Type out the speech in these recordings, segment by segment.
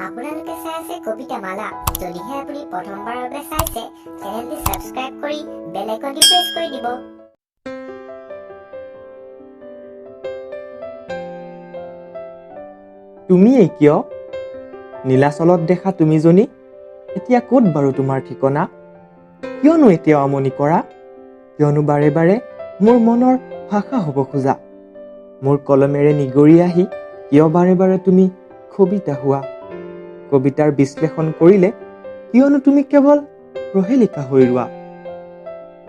আপোনালোকে চাই আছে কবিতা মালা। যদিহে আপুনি প্ৰথমবাৰৰ বাবে চাইছে, চেনেলটি সাবস্ক্ৰাইব কৰি বেল আইকনটি প্ৰেছ কৰি দিব। তুমি কিয় নীলাচলত দেখা তুমিজনী এতিয়া ক'ত বাৰু তোমাৰ ঠিকনা? কিয়নো এতিয়াও আমনি কৰা? কিয়নো বাৰে বাৰে মোৰ মনৰ ভাষা হ'ব খোজা? মোৰ কলমেৰে নিগৰি আহি কিয় বাৰে বাৰে তুমি কবিতা হোৱা? কবিতাৰ বিশ্লেষণ কৰিলে কিয়নো তুমি কেৱল প্ৰহেলিকা হৈ ৰোৱা?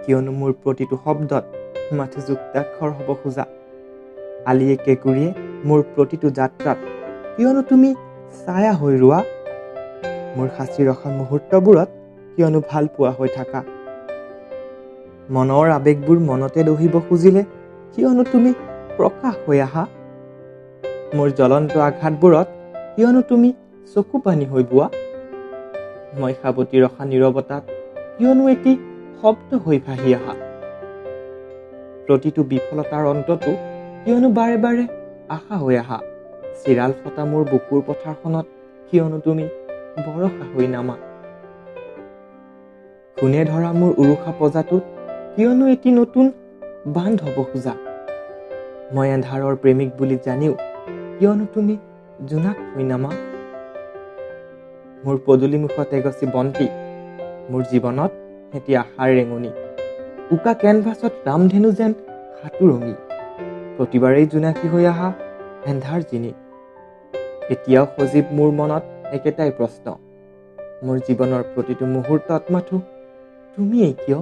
কিয়নো মোৰ প্ৰতিটো শব্দত মাথো যুক্তাক্ষৰ হ'ব খোজা? আলিয়ে কেঁকুৰিয়ে মোৰ প্ৰতিটো যাত্ৰাত কিয়নো তুমি ছায়া হৈ ৰোৱা? মোৰ সাঁচি ৰখা মুহূৰ্তবোৰত কিয়নো ভাল পোৱা হৈ থাকা? মনৰ আৱেগবোৰ মনতে দহিব খুজিলে কিয়নো তুমি প্ৰকাশ হৈ আহা? মোৰ জ্বলন্ত আঘাতবোৰত কিয়নো তুমি চকু পানী হৈ বোৱা? মই সাৱটি ৰখা নীৰৱতাত কিয়নো এটি শব্দ হৈ ভাহি আহা? প্ৰতিটো বিফলতাৰ অন্ততো কিয়নো বাৰে বাৰে আশা হৈ আহা? চিৰাল ফটা মোৰ বুকুৰ পথাৰখনত কিয়নো তুমি বৰষা হৈ নামা? খুনে ধৰা মোৰ উৰুষা পজাটোত কিয়নো এটি নতুন বান্ধ হ'ব খোজা? মই এন্ধাৰৰ প্ৰেমিক বুলি জানিও কিয়নো তুমি জোনাক হৈ নামা? মোৰ পদূলি মুখত এগছি বন্তি, মোৰ জীৱনত এটি আশাৰ ৰেঙনি। উকা কেনভাছত ৰামধেনু যেন সাঁতোৰঙি, প্ৰতিবাৰেই জোনাকী হৈ আহা এন্ধাৰ জিনি। এতিয়াও সজীৱ মোৰ মনত একেটাই প্ৰশ্ন, মোৰ জীৱনৰ প্ৰতিটো মুহূৰ্তত মাথো তুমিয়েই কিয়?